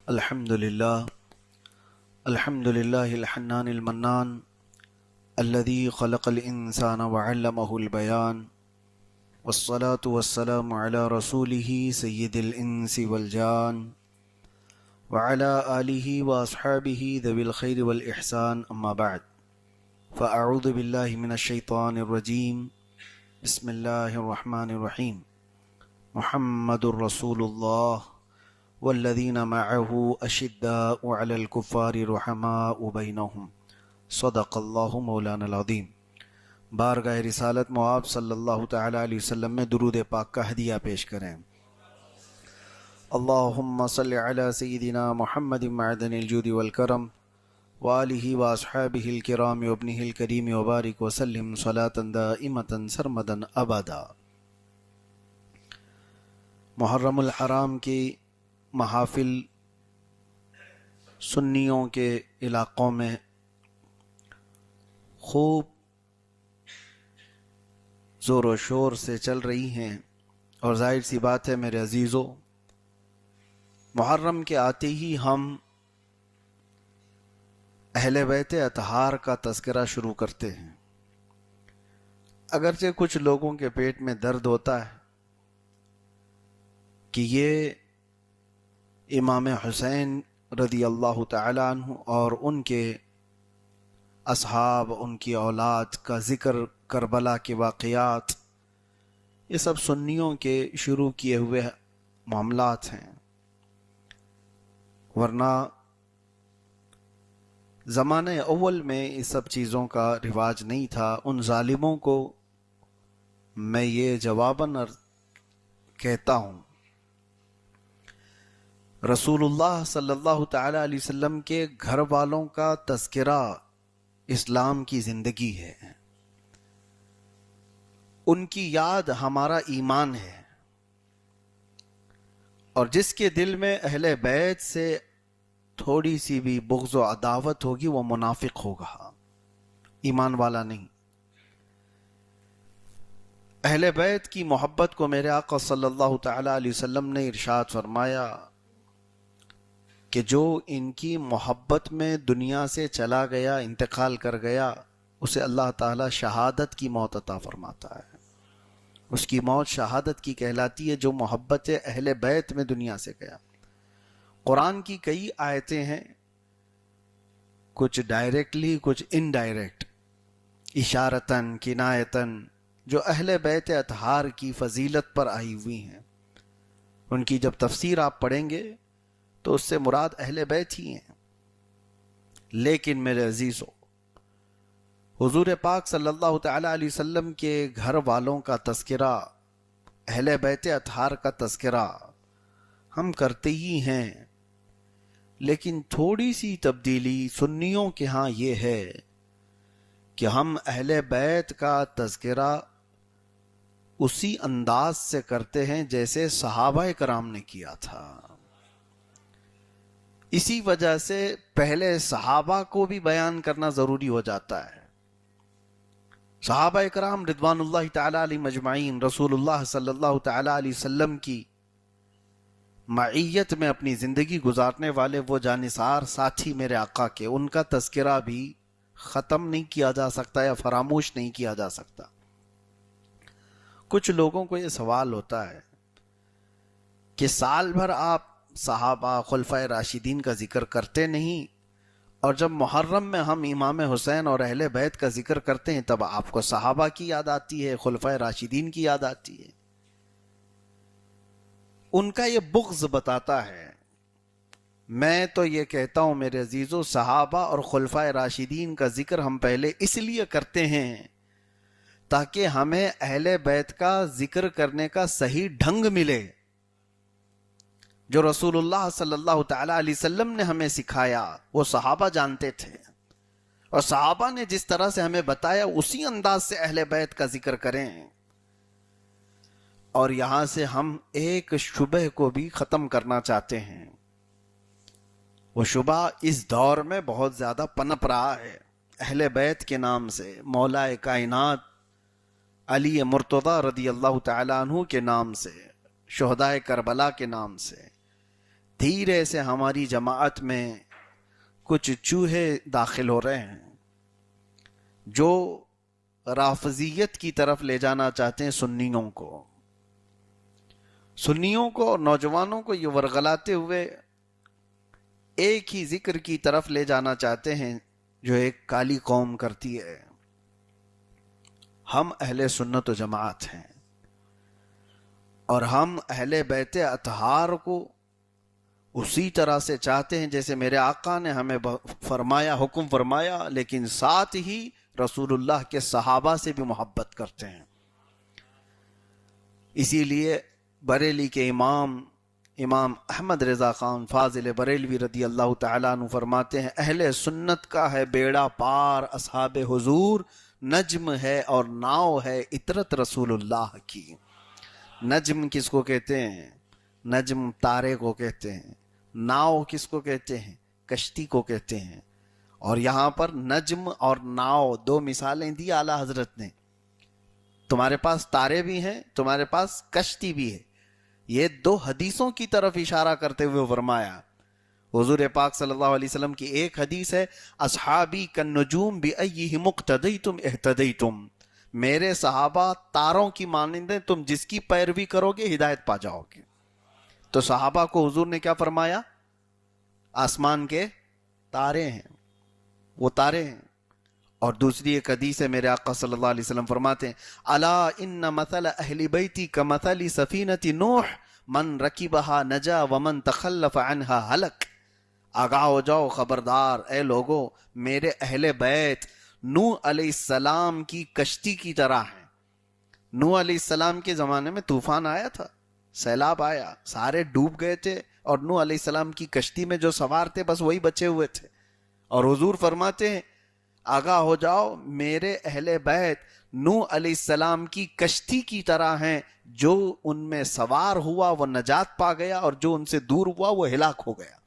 الحمد لله الحنان المنان الذي خلق الإنسان وعلمه البيان والصلاة والسلام على رسوله سيد الإنس والجان وعلى آله وأصحابه ذوي الخير والإحسان أما بعد فأعوذ بالله من الشيطان الرجيم بسم الله الرحمن الرحيم محمد رسول الله والذین معه اشداء علی الکفار رحماء بینہم صدق اللہ مولانا العظیم۔ بارگاہ رسالت معاب صلی اللہ تعالی علیہ وسلم میں درود پاک کا ہدیہ پیش کریں۔ اللہم صلی علی سیدنا محمد معدن الجود والکرم وآلہ واصحابہ الکرام وابنہ الکریم وبارک وسلم صلاة دائمة سرمدا ابدا۔ محرم الحرام کی محافل سنیوں کے علاقوں میں خوب زور و شور سے چل رہی ہیں، اور ظاہر سی بات ہے میرے عزیزو، محرم کے آتے ہی ہم اہل بیت اطہار کا تذکرہ شروع کرتے ہیں۔ اگرچہ کچھ لوگوں کے پیٹ میں درد ہوتا ہے کہ یہ امام حسین رضی اللہ تعالی عنہ اور ان کے اصحاب، ان کی اولاد کا ذکر، کربلا کے واقعات، یہ سب سنیوں کے شروع کیے ہوئے معاملات ہیں، ورنہ زمانے اول میں اس سب چیزوں کا رواج نہیں تھا۔ ان ظالموں کو میں یہ جواباً کہتا ہوں، رسول اللہ صلی اللہ تعالی علیہ وسلم کے گھر والوں کا تذکرہ اسلام کی زندگی ہے، ان کی یاد ہمارا ایمان ہے، اور جس کے دل میں اہل بیت سے تھوڑی سی بھی بغض و عداوت ہوگی وہ منافق ہوگا، ایمان والا نہیں۔ اہل بیت کی محبت کو میرے آقا صلی اللہ تعالی علیہ وسلم نے ارشاد فرمایا کہ جو ان کی محبت میں دنیا سے چلا گیا، انتقال کر گیا، اسے اللہ تعالی شہادت کی موت عطا فرماتا ہے۔ اس کی موت شہادت کی کہلاتی ہے جو محبت اہل بیت میں دنیا سے گیا۔ قرآن کی کئی آیتیں ہیں، کچھ ڈائریکٹلی کچھ انڈائریکٹ، اشارتاً کنایتاً، جو اہل بیت اطہار کی فضیلت پر آئی ہوئی ہیں۔ ان کی جب تفسیر آپ پڑھیں گے تو اس سے مراد اہل بیت ہی ہیں۔ لیکن میرے عزیزو، حضور پاک صلی اللہ تعالی علیہ وسلم کے گھر والوں کا تذکرہ، اہل بیت اطہار کا تذکرہ ہم کرتے ہی ہیں، لیکن تھوڑی سی تبدیلی سنیوں کے ہاں یہ ہے کہ ہم اہل بیت کا تذکرہ اسی انداز سے کرتے ہیں جیسے صحابہ کرام نے کیا تھا۔ اسی وجہ سے پہلے صحابہ کو بھی بیان کرنا ضروری ہو جاتا ہے۔ صحابہ کرام رضوان اللہ تعالی علیہ مجمعین، رسول اللہ صلی اللہ تعالی علیہ وسلم کی معیت میں اپنی زندگی گزارنے والے وہ جانثار ساتھی میرے آقا کے، ان کا تذکرہ بھی ختم نہیں کیا جا سکتا یا فراموش نہیں کیا جا سکتا۔ کچھ لوگوں کو یہ سوال ہوتا ہے کہ سال بھر آپ صحابہ، خلفائے راشدین کا ذکر کرتے نہیں، اور جب محرم میں ہم امام حسین اور اہل بیت کا ذکر کرتے ہیں تب آپ کو صحابہ کی یاد آتی ہے، خلفائے راشدین کی یاد آتی ہے۔ ان کا یہ بغض بتاتا ہے۔ میں تو یہ کہتا ہوں میرے عزیزو، صحابہ اور خلفائے راشدین کا ذکر ہم پہلے اس لیے کرتے ہیں تاکہ ہمیں اہل بیت کا ذکر کرنے کا صحیح ڈھنگ ملے، جو رسول اللہ صلی اللہ تعالی علیہ وسلم نے ہمیں سکھایا وہ صحابہ جانتے تھے، اور صحابہ نے جس طرح سے ہمیں بتایا اسی انداز سے اہل بیت کا ذکر کریں۔ اور یہاں سے ہم ایک شبہ کو بھی ختم کرنا چاہتے ہیں، وہ شبہ اس دور میں بہت زیادہ پنپ رہا ہے، اہل بیت کے نام سے، مولا کائنات علی مرتضی رضی اللہ تعالیٰ عنہ کے نام سے، شہدائے کربلا کے نام سے، دھیرے سے ہماری جماعت میں کچھ چوہے داخل ہو رہے ہیں جو رافضیت کی طرف لے جانا چاہتے ہیں سنیوں کو اور نوجوانوں کو یہ ورغلاتے ہوئے ایک ہی ذکر کی طرف لے جانا چاہتے ہیں جو ایک کالی قوم کرتی ہے۔ ہم اہل سنت و جماعت ہیں اور ہم اہل بیت اطہار کو اسی طرح سے چاہتے ہیں جیسے میرے آقا نے ہمیں فرمایا، حکم فرمایا، لیکن ساتھ ہی رسول اللہ کے صحابہ سے بھی محبت کرتے ہیں۔ اسی لیے بریلی کے امام احمد رضا خان فاضل بریلوی رضی اللہ تعالیٰ عنہ فرماتے ہیں، اہل سنت کا ہے بیڑا پار اصحاب حضور، نجم ہے اور ناؤ ہے اطرت رسول اللہ کی۔ نجم کس کو کہتے ہیں؟ نجم تارے کو کہتے ہیں۔ ناؤ کس کو کہتے ہیں؟ کشتی کو کہتے ہیں۔ اور یہاں پر نجم اور ناؤ دو مثالیں دی اعلیٰ حضرت نے۔ تمہارے پاس تارے بھی ہیں، تمہارے پاس کشتی بھی ہے۔ یہ دو حدیثوں کی طرف اشارہ کرتے ہوئے فرمایا۔ حضور پاک صلی اللہ علیہ وسلم کی ایک حدیث ہے، اصحابی کالنجوم بأیہم اقتدیتم اہتدیتم، میرے صحابہ تاروں کی مانند ہیں، تم جس کی پیروی کرو گے ہدایت پا جاؤ گے۔ تو صحابہ کو حضور نے کیا فرمایا؟ آسمان کے تارے ہیں، وہ تارے ہیں۔ اور دوسری ایک حدیث ہے، میرے آقا صلی اللہ علیہ وسلم فرماتے ہیں، الا ان مثل اہل بیتی کمثل سفینۃ نوح من رکبها نجا ومن تخلف عنها ہلک۔ آگاہ ہو جاؤ، خبردار اے لوگو، میرے اہل بیت نوح علیہ السلام کی کشتی کی طرح ہیں۔ نوح علیہ السلام کے زمانے میں طوفان آیا تھا، سیلاب آیا، سارے ڈوب گئے تھے، اور نوح علیہ السلام کی کشتی میں جو سوار تھے بس وہی بچے ہوئے تھے۔ اور حضور فرماتے ہیں، آگاہ ہو جاؤ، میرے اہل بیت نوح علیہ السلام کی کشتی کی طرح ہیں، جو ان میں سوار ہوا وہ نجات پا گیا، اور جو ان سے دور ہوا وہ ہلاک ہو گیا۔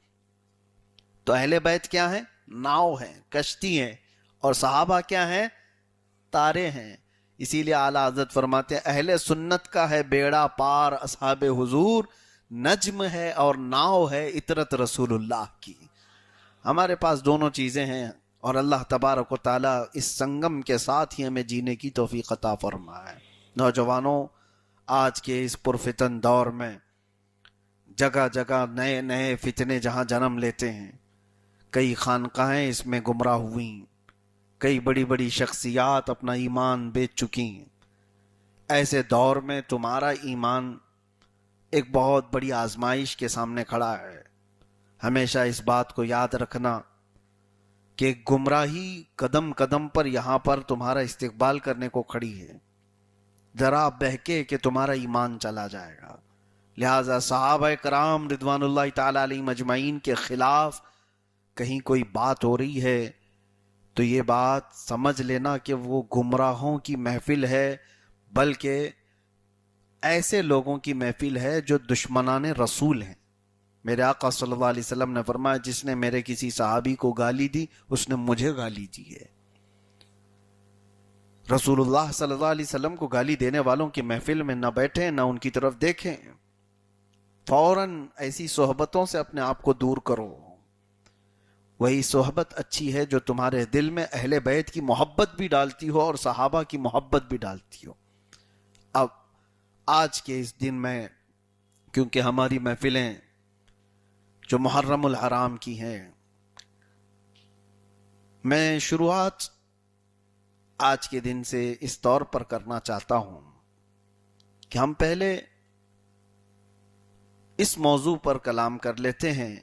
تو اہل بیت کیا ہیں؟ ناؤ ہیں، کشتی ہیں، اور صحابہ کیا ہیں؟ تارے ہیں۔ اسی لیے اعلیٰ حضرت فرماتے ہیں، اہل سنت کا ہے بیڑا پار اصحاب حضور، نجم ہے اور ناؤ ہے اطرت رسول اللہ کی۔ ہمارے پاس دونوں چیزیں ہیں، اور اللہ تبارک و تعالیٰ اس سنگم کے ساتھ ہی ہمیں جینے کی توفیق عطا فرمائے۔ نوجوانوں، آج کے اس پرفتن دور میں جگہ جگہ نئے نئے فتنے جہاں جنم لیتے ہیں، کئی خانقاہیں اس میں گمراہ ہوئیں، کئی بڑی بڑی شخصیات اپنا ایمان بیچ چکی ہیں۔ ایسے دور میں تمہارا ایمان ایک بہت بڑی آزمائش کے سامنے کھڑا ہے۔ ہمیشہ اس بات کو یاد رکھنا کہ گمراہی قدم قدم پر یہاں پر تمہارا استقبال کرنے کو کھڑی ہے، ذرا بہکے کہ تمہارا ایمان چلا جائے گا۔ لہٰذا صحابہ کرام رضوان اللہ تعالی علیہم اجمعین کے خلاف کہیں کوئی بات ہو رہی ہے تو یہ بات سمجھ لینا کہ وہ گمراہوں کی محفل ہے، بلکہ ایسے لوگوں کی محفل ہے جو دشمنان رسول ہیں۔ میرے آقا صلی اللہ علیہ وسلم نے فرمایا، جس نے میرے کسی صحابی کو گالی دی اس نے مجھے گالی دی ہے۔ رسول اللہ صلی اللہ علیہ وسلم کو گالی دینے والوں کی محفل میں نہ بیٹھیں، نہ ان کی طرف دیکھیں، فوراً ایسی صحبتوں سے اپنے آپ کو دور کرو۔ وہی صحبت اچھی ہے جو تمہارے دل میں اہل بیت کی محبت بھی ڈالتی ہو اور صحابہ کی محبت بھی ڈالتی ہو۔ اب آج کے اس دن میں کیونکہ ہماری محفلیں جو محرم الحرام کی ہیں، میں شروعات آج کے دن سے اس طور پر کرنا چاہتا ہوں کہ ہم پہلے اس موضوع پر کلام کر لیتے ہیں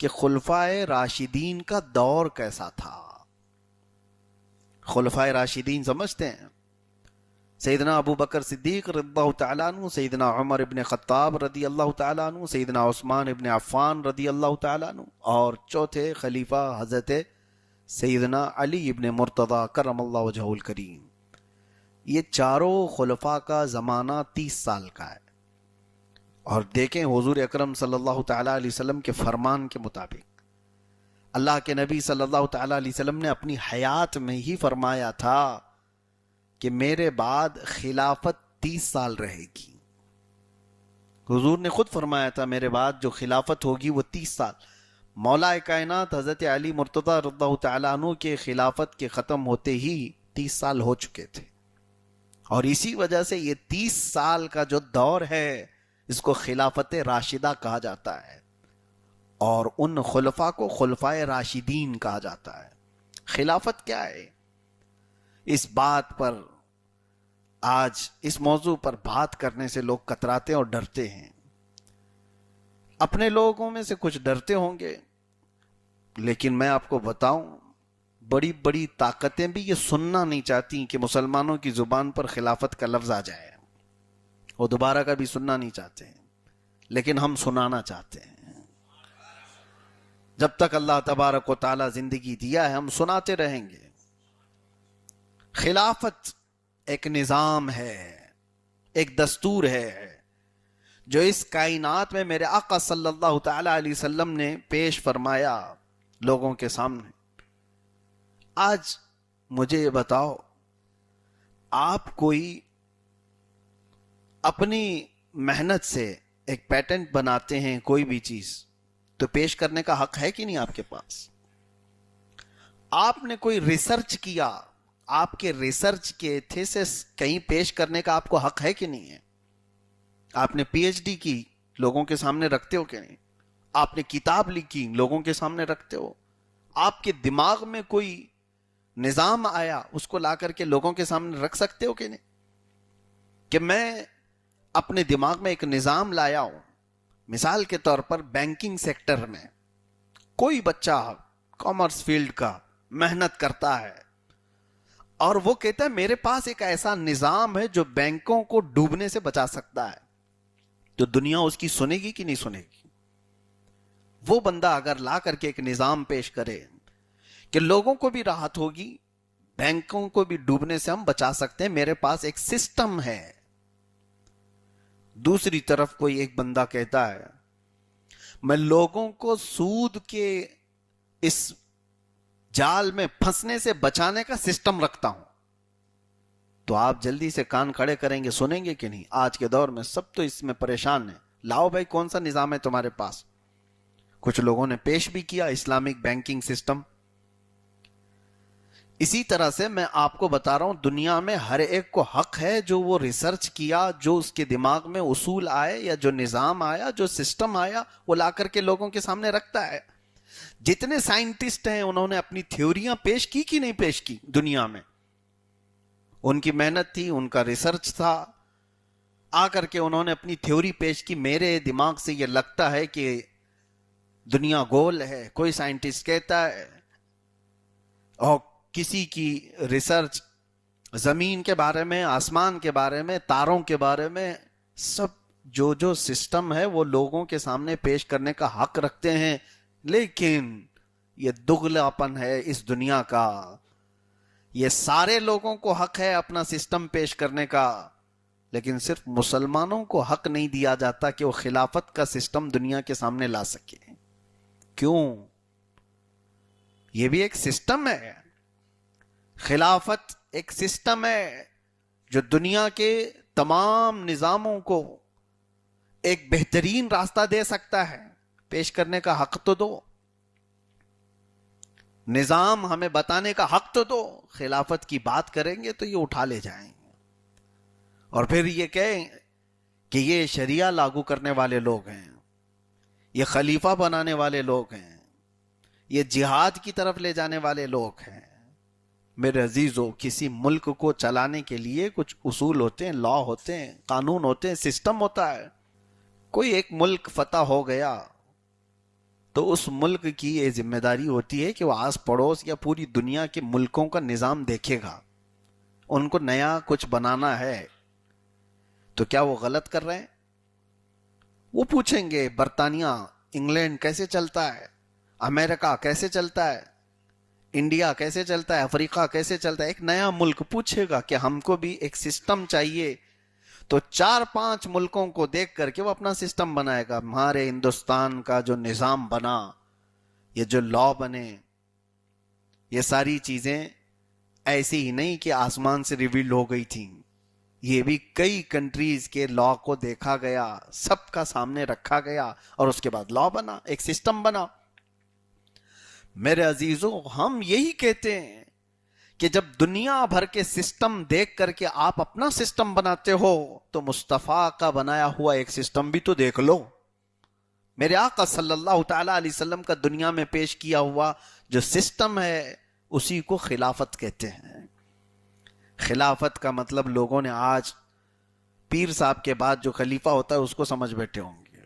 کہ خلفائے راشدین کا دور کیسا تھا۔ خلفائے راشدین سمجھتے ہیں؟ سیدنا ابو بکر صدیق رضی اللہ تعالیٰ عنہ، سیدنا عمر ابن خطاب رضی اللہ تعالیٰ عنہ، سیدنا عثمان ابن عفان رضی اللہ تعالیٰ عنہ، اور چوتھے خلیفہ حضرت سیدنا علی ابن مرتضی کرم اللہ وجہہ الکریم۔ یہ چاروں خلفاء کا زمانہ 30 سال کا ہے، اور دیکھیں حضور اکرم صلی اللہ تعالیٰ علیہ وسلم کے فرمان کے مطابق اللہ کے نبی صلی اللہ تعالیٰ علیہ وسلم نے اپنی حیات میں ہی فرمایا تھا کہ میرے بعد خلافت 30 سال رہے گی۔ حضور نے خود فرمایا تھا میرے بعد جو خلافت ہوگی وہ 30 سال. مولا کائنات حضرت علی مرتضی رضی اللہ تعالیٰ عنہ کے خلافت کے ختم ہوتے ہی 30 سال ہو چکے تھے، اور اسی وجہ سے یہ 30 سال کا جو دور ہے اس کو خلافت راشدہ کہا جاتا ہے، اور ان خلفاء کو خلفائے راشدین کہا جاتا ہے. خلافت کیا ہے؟ اس بات پر آج اس موضوع پر بات کرنے سے لوگ کتراتے اور ڈرتے ہیں. اپنے لوگوں میں سے کچھ ڈرتے ہوں گے، لیکن میں آپ کو بتاؤں بڑی بڑی طاقتیں بھی یہ سننا نہیں چاہتی کہ مسلمانوں کی زبان پر خلافت کا لفظ آ جائے. وہ دوبارہ کا بھی سننا نہیں چاہتے ہیں، لیکن ہم سنانا چاہتے ہیں. جب تک اللہ تبارک و تعالی زندگی دیا ہے ہم سناتے رہیں گے. خلافت ایک نظام ہے، ایک دستور ہے جو اس کائنات میں میرے آقا صلی اللہ تعالی علیہ وسلم نے پیش فرمایا لوگوں کے سامنے. آج مجھے یہ بتاؤ، آپ کوئی اپنی محنت سے ایک پیٹنٹ بناتے ہیں کوئی بھی چیز تو پیش کرنے کا حق ہے کہ نہیں آپ کے پاس؟ آپ نے کوئی ریسرچ کیا، آپ کے ریسرچ کے تھیسس کہیں پیش کرنے کا آپ کو حق ہے کہ نہیں ہے؟ آپ نے پی ایچ ڈی کی، لوگوں کے سامنے رکھتے ہو کہ نہیں؟ آپ نے کتاب لکھی، لوگوں کے سامنے رکھتے ہو؟ آپ کے دماغ میں کوئی نظام آیا، اس کو لا کر کے لوگوں کے سامنے رکھ سکتے ہو کہ نہیں؟ کہ میں اپنے دماغ میں ایک نظام لایا ہوں. مثال کے طور پر بینکنگ سیکٹر میں کوئی بچہ کامرس فیلڈ کا محنت کرتا ہے اور وہ کہتا ہے میرے پاس ایک ایسا نظام ہے جو بینکوں کو ڈوبنے سے بچا سکتا ہے، تو دنیا اس کی سنے گی کہ نہیں سنے گی؟ وہ بندہ اگر لا کر کے ایک نظام پیش کرے کہ لوگوں کو بھی راحت ہوگی، بینکوں کو بھی ڈوبنے سے ہم بچا سکتے ہیں، میرے پاس ایک سسٹم ہے. دوسری طرف کوئی ایک بندہ کہتا ہے میں لوگوں کو سود کے اس جال میں پھنسنے سے بچانے کا سسٹم رکھتا ہوں، تو آپ جلدی سے کان کھڑے کریں گے، سنیں گے کہ نہیں؟ آج کے دور میں سب تو اس میں پریشان ہیں. لاؤ بھائی کون سا نظام ہے تمہارے پاس؟ کچھ لوگوں نے پیش بھی کیا اسلامک بینکنگ سسٹم. اسی طرح سے میں آپ کو بتا رہا ہوں دنیا میں ہر ایک کو حق ہے جو وہ ریسرچ کیا، جو اس کے دماغ میں اصول آئے یا جو نظام آیا، جو سسٹم آیا، وہ لا کر کے لوگوں کے سامنے رکھتا ہے. جتنے سائنٹسٹ ہیں انہوں نے اپنی تھیوریاں پیش کی کہ نہیں پیش کی؟ دنیا میں ان کی محنت تھی، ان کا ریسرچ تھا، آ کر کے انہوں نے اپنی تھیوری پیش کی. میرے دماغ سے یہ لگتا ہے کہ دنیا گول ہے، کوئی سائنٹسٹ کہتا ہے، اور کسی کی ریسرچ زمین کے بارے میں، آسمان کے بارے میں، تاروں کے بارے میں، سب جو سسٹم ہے وہ لوگوں کے سامنے پیش کرنے کا حق رکھتے ہیں. لیکن یہ دگلاپن ہے اس دنیا کا. یہ سارے لوگوں کو حق ہے اپنا سسٹم پیش کرنے کا، لیکن صرف مسلمانوں کو حق نہیں دیا جاتا کہ وہ خلافت کا سسٹم دنیا کے سامنے لا سکے. کیوں؟ یہ بھی ایک سسٹم ہے. خلافت ایک سسٹم ہے جو دنیا کے تمام نظاموں کو ایک بہترین راستہ دے سکتا ہے. پیش کرنے کا حق تو دو، نظام ہمیں بتانے کا حق تو دو. خلافت کی بات کریں گے تو یہ اٹھا لے جائیں گے اور پھر یہ کہیں کہ یہ شریعہ لاگو کرنے والے لوگ ہیں، یہ خلیفہ بنانے والے لوگ ہیں، یہ جہاد کی طرف لے جانے والے لوگ ہیں. میرے عزیزو، کسی ملک کو چلانے کے لیے کچھ اصول ہوتے ہیں، لا ہوتے ہیں، قانون ہوتے ہیں، سسٹم ہوتا ہے. کوئی ایک ملک فتح ہو گیا تو اس ملک کی یہ ذمہ داری ہوتی ہے کہ وہ آس پڑوس یا پوری دنیا کے ملکوں کا نظام دیکھے گا. ان کو نیا کچھ بنانا ہے تو کیا وہ غلط کر رہے ہیں؟ وہ پوچھیں گے برطانیہ، انگلینڈ کیسے چلتا ہے، امریکہ کیسے چلتا ہے، انڈیا کیسے چلتا ہے، افریقہ کیسے چلتا ہے. ایک نیا ملک پوچھے گا کہ ہم کو بھی ایک سسٹم چاہیے، تو 4-5 ملکوں کو دیکھ کر کے وہ اپنا سسٹم بنائے گا. ہمارے ہندوستان کا جو نظام بنا، یہ جو لا بنے، یہ ساری چیزیں ایسی ہی نہیں کہ آسمان سے ریویل ہو گئی تھیں. یہ بھی کئی کنٹریز کے لا کو دیکھا گیا، سب کا سامنے رکھا گیا اور اس کے بعد لا بنا، ایک سسٹم بنا۔ میرے عزیزوں، ہم یہی کہتے ہیں کہ جب دنیا بھر کے سسٹم دیکھ کر کے آپ اپنا سسٹم بناتے ہو تو مصطفیٰ کا بنایا ہوا ایک سسٹم بھی تو دیکھ لو۔ میرے آقا صلی اللہ تعالی علیہ وسلم کا دنیا میں پیش کیا ہوا جو سسٹم ہے اسی کو خلافت کہتے ہیں۔ خلافت کا مطلب لوگوں نے آج پیر صاحب کے بعد جو خلیفہ ہوتا ہے اس کو سمجھ بیٹھے ہوں گے،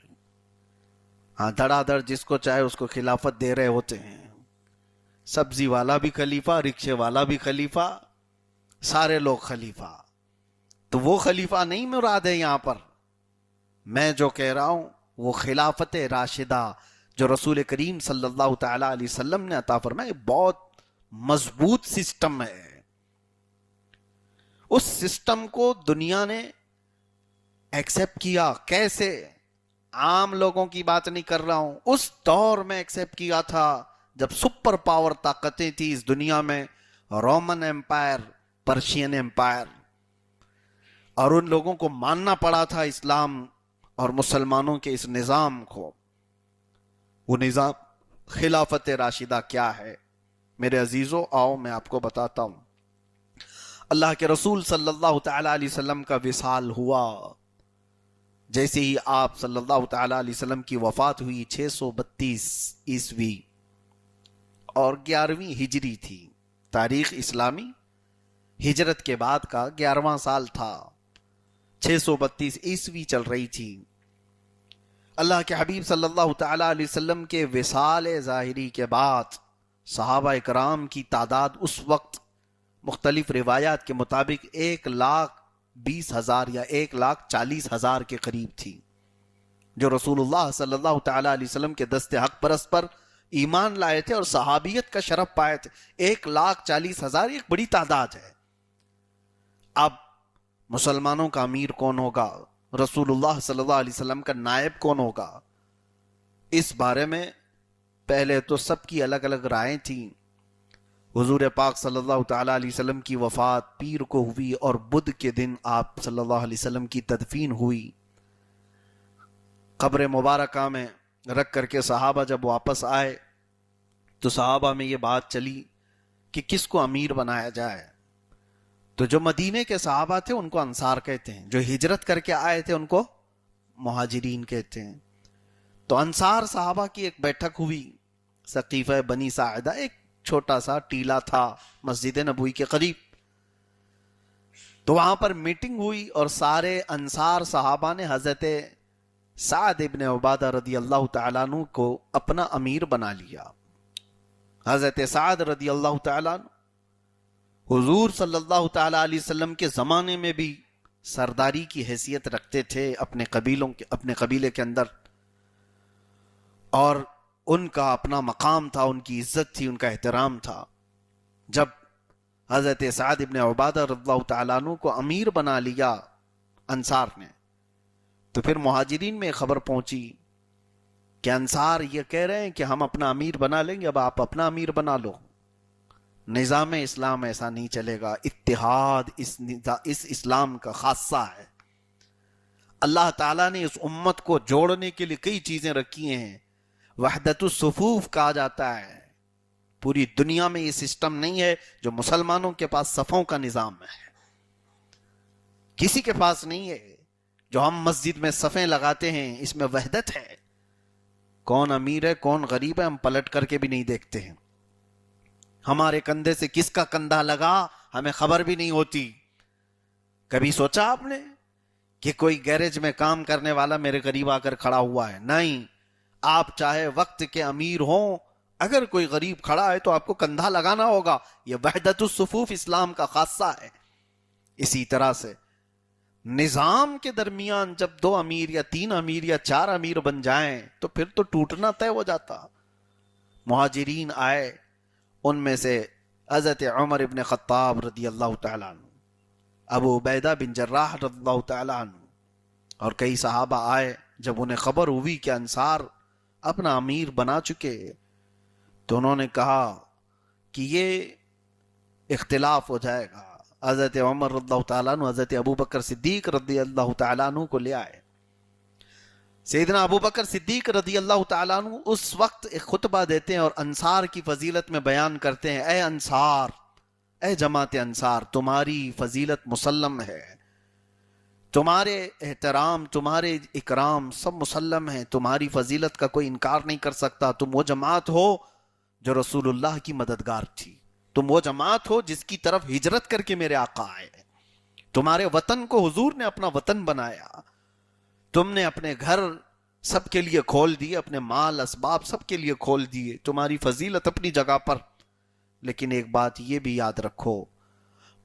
ہاں دھڑا دھڑ جس کو چاہے اس کو خلافت دے رہے ہوتے ہیں، سبزی والا بھی خلیفہ، رکشے والا بھی خلیفہ، سارے لوگ خلیفہ۔ تو وہ خلیفہ نہیں مراد ہے یہاں پر، میں جو کہہ رہا ہوں وہ خلافت راشدہ جو رسول کریم صلی اللہ تعالی علیہ وسلم نے عطا فرمایا، بہت مضبوط سسٹم ہے۔ اس سسٹم کو دنیا نے ایکسپٹ کیا، کیسے؟ عام لوگوں کی بات نہیں کر رہا ہوں، اس دور میں ایکسپٹ کیا تھا جب سپر پاور طاقتیں تھی اس دنیا میں، رومن ایمپائر، پرشین ایمپائر، اور ان لوگوں کو ماننا پڑا تھا اسلام اور مسلمانوں کے اس نظام کو۔ وہ نظام خلافت راشدہ کیا ہے؟ میرے عزیزوں، آؤ میں آپ کو بتاتا ہوں۔ اللہ کے رسول صلی اللہ تعالی علیہ وسلم کا وصال ہوا، جیسے ہی آپ صلی اللہ تعالی علیہ وسلم کی وفات ہوئی 632 عیسوی اور 11ویں ہجری تھی، تاریخ اسلامی ہجرت کے بعد کا 11واں سال تھا، 632 عیسوی چل رہی تھی۔ اللہ کے حبیب صلی اللہ تعالی علیہ وسلم کے وصال ظاہری کے بعد صحابہ کرام کی تعداد اس وقت مختلف روایات کے مطابق 1,20,000 یا 1,40,000 کے قریب تھی، جو رسول اللہ صلی اللہ تعالی علیہ وسلم کے دست حق پرست پر ایمان لائے تھے اور صحابیت کا شرف پائے تھے۔ 1,40,000 ایک بڑی تعداد ہے۔ اب مسلمانوں کا امیر کون ہوگا؟ رسول اللہ صلی اللہ علیہ وسلم کا نائب کون ہوگا؟ اس بارے میں پہلے تو سب کی الگ الگ رائیں تھیں۔ حضور پاک صلی اللہ تعالی علیہ وسلم کی وفات پیر کو ہوئی اور بدھ کے دن آپ صلی اللہ علیہ وسلم کی تدفین ہوئی۔ قبر مبارکہ میں رکھ کر کے صحابہ جب واپس آئے تو صحابہ میں یہ بات چلی کہ کس کو امیر بنایا جائے۔ تو جو مدینے کے صحابہ تھے ان کو انصار کہتے ہیں، جو ہجرت کر کے آئے تھے ان کو مہاجرین کہتے ہیں۔ تو انصار صحابہ کی ایک بیٹھک ہوئی سقیفہ بنی ساعدہ، ایک چھوٹا سا ٹیلا تھا مسجد نبوی کے قریب۔ تو وہاں پر میٹنگ ہوئی اور سارے انصار صحابہ نے حضرت سعد ابن عبادہ رضی اللہ تعالیٰ عنہ کو اپنا امیر بنا لیا۔ حضرت سعد رضی اللہ تعالیٰ عنہ حضور صلی اللہ تعالیٰ علیہ وسلم کے زمانے میں بھی سرداری کی حیثیت رکھتے تھے اپنے قبیلے کے اندر، اور ان کا اپنا مقام تھا، ان کی عزت تھی، ان کا احترام تھا۔ جب حضرت سعد ابن عبادہ رضی اللہ تعالیٰ عنہ کو امیر بنا لیا انصار نے، تو پھر مہاجرین میں خبر پہنچی کہ انصار یہ کہہ رہے ہیں کہ ہم اپنا امیر بنا لیں گے، اب آپ اپنا امیر بنا لو۔ نظام اسلام ایسا نہیں چلے گا، اتحاد اس اسلام کا خاصہ ہے۔ اللہ تعالیٰ نے اس امت کو جوڑنے کے لیے کئی چیزیں رکھی ہیں، وحدت الصفوف کہا جاتا ہے۔ پوری دنیا میں یہ سسٹم نہیں ہے جو مسلمانوں کے پاس صفوں کا نظام ہے، کسی کے پاس نہیں ہے۔ جو ہم مسجد میں صفیں لگاتے ہیں اس میں وحدت ہے، کون امیر ہے کون غریب ہے ہم پلٹ کر کے بھی نہیں دیکھتے ہیں، ہمارے کندھے سے کس کا کندھا لگا ہمیں خبر بھی نہیں ہوتی۔ کبھی سوچا آپ نے کہ کوئی گیرج میں کام کرنے والا میرے قریب آ کر کھڑا ہوا ہے؟ نہیں، آپ چاہے وقت کے امیر ہوں، اگر کوئی غریب کھڑا ہے تو آپ کو کندھا لگانا ہوگا۔ یہ وحدت الصفوف اسلام کا خاصہ ہے۔ اسی طرح سے نظام کے درمیان جب 2 امیر یا 3 امیر یا 4 امیر بن جائیں تو پھر تو ٹوٹنا طے ہو جاتا۔ مہاجرین آئے، ان میں سے حضرت عمر ابن خطاب رضی اللہ تعالیٰ عنہ، ابو عبیدہ بن جراح رضی اللہ تعالیٰ عنہ اور کئی صحابہ آئے۔ جب انہیں خبر ہوئی کہ انصار اپنا امیر بنا چکے تو انہوں نے کہا کہ یہ اختلاف ہو جائے گا، حضرت عمر رضی اللہ تعالیٰ عنہ حضرت ابو بکر صدیق رضی اللہ تعالیٰ عنہ کو لے آئے. سیدنا ابو بکر صدیق رضی اللہ تعالیٰ عنہ اس وقت ایک خطبہ دیتے ہیں اور انصار کی فضیلت میں بیان کرتے ہیں. اے انصار، اے جماعت انصار، تمہاری فضیلت مسلم ہے، تمہارے احترام، تمہارے اکرام سب مسلم ہیں، تمہاری فضیلت کا کوئی انکار نہیں کر سکتا. تم وہ جماعت ہو جو رسول اللہ کی مددگار تھی، تم وہ جماعت ہو جس کی طرف ہجرت کر کے میرے آقا آئے. تمہارے وطن کو حضور نے اپنا وطن بنایا، تم نے اپنے گھر سب کے لیے کھول دیے، اپنے مال اسباب سب کے لیے کھول دیے، تمہاری فضیلت اپنی جگہ پر. لیکن ایک بات یہ بھی یاد رکھو،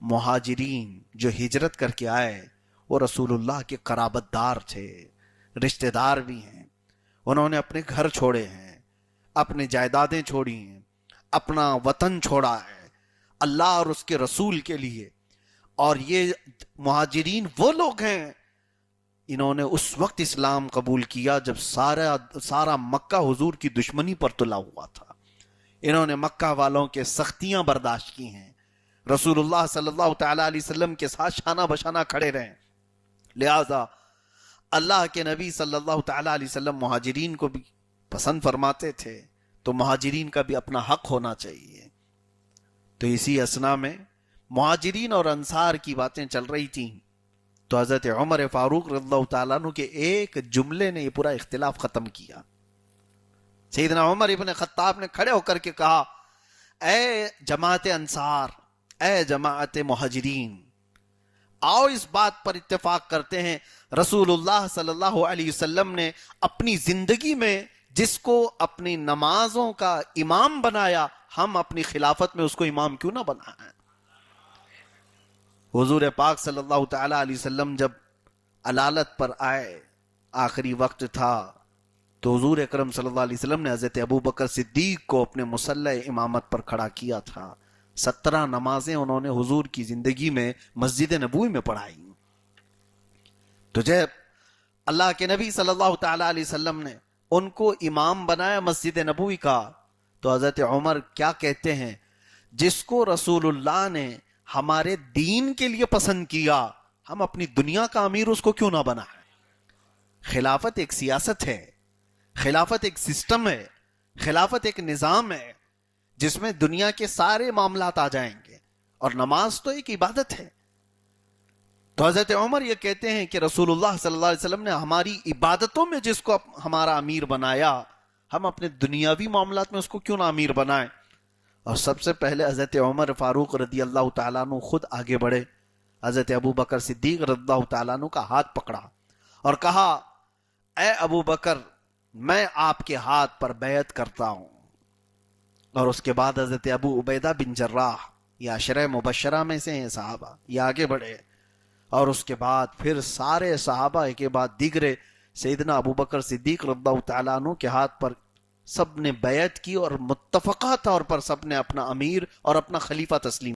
مہاجرین جو ہجرت کر کے آئے وہ رسول اللہ کے قرابت دار تھے، رشتہ دار بھی ہیں. انہوں نے اپنے گھر چھوڑے ہیں، اپنے جائیدادیں چھوڑی ہیں، اپنا وطن چھوڑا ہے اللہ اور اس کے رسول کے لیے. اور یہ مہاجرین وہ لوگ ہیں، انہوں نے اس وقت اسلام قبول کیا جب سارا مکہ حضور کی دشمنی پر تلا ہوا تھا. انہوں نے مکہ والوں کے سختیاں برداشت کی ہیں، رسول اللہ صلی اللہ تعالیٰ علیہ وسلم کے ساتھ شانہ بشانہ کھڑے رہے. لہذا اللہ کے نبی صلی اللہ تعالیٰ علیہ وسلم مہاجرین کو بھی پسند فرماتے تھے، تو مہاجرین کا بھی اپنا حق ہونا چاہیے. تو اسی اثنا میں مہاجرین اور انصار کی باتیں چل رہی تھیں تو حضرت عمر فاروق رضی اللہ تعالیٰ عنہ کے ایک جملے نے یہ پورا اختلاف ختم کیا. سیدنا عمر ابن خطاب نے کھڑے ہو کر کے کہا، اے جماعت انصار، اے جماعت مہاجرین، آؤ اس بات پر اتفاق کرتے ہیں رسول اللہ صلی اللہ علیہ وسلم نے اپنی زندگی میں جس کو اپنی نمازوں کا امام بنایا، ہم اپنی خلافت میں اس کو امام کیوں نہ بنائیں. حضور پاک صلی اللہ تعالیٰ علیہ وسلم جب علالت پر آئے، آخری وقت تھا، تو حضور اکرم صلی اللہ علیہ وسلم نے حضرت ابو بکر صدیق کو اپنے مصلی امامت پر کھڑا کیا تھا. 17 نمازیں انہوں نے حضور کی زندگی میں مسجد نبوی میں پڑھائی. تو جب اللہ کے نبی صلی اللہ تعالیٰ علیہ وسلم نے ان کو امام بنایا مسجد نبوی کا، تو حضرت عمر کیا کہتے ہیں، جس کو رسول اللہ نے ہمارے دین کے لیے پسند کیا، ہم اپنی دنیا کا امیر اس کو کیوں نہ بنائیں. خلافت ایک سیاست ہے، خلافت ایک سسٹم ہے، خلافت ایک نظام ہے جس میں دنیا کے سارے معاملات آ جائیں گے، اور نماز تو ایک عبادت ہے. تو حضرت عمر یہ کہتے ہیں کہ رسول اللہ صلی اللہ علیہ وسلم نے ہماری عبادتوں میں جس کو ہمارا امیر بنایا، ہم اپنے دنیاوی معاملات میں اس کو کیوں نہ امیر بنائیں. اور سب سے پہلے حضرت عمر فاروق رضی اللہ تعالیٰ عنہ خود آگے بڑھے، حضرت ابو بکر صدیق رضی اللہ تعالیٰ عنہ کا ہاتھ پکڑا اور کہا، اے ابو بکر، میں آپ کے ہاتھ پر بیعت کرتا ہوں. اور اس کے بعد حضرت ابو عبیدہ بن جراح، یہ عشرہ مبشرہ میں سے ہیں صحابہ، یہ آگے بڑھے. اور اس کے بعد پھر سارے صحابہ ایک کے بعد دیگرے سیدنا ابو بکر صدیق رضی اللہ تعالیٰ عنہ کے ہاتھ پر سب نے بیعت کی، اور متفقہ طور پر سب نے اپنا امیر اور اپنا خلیفہ تسلیم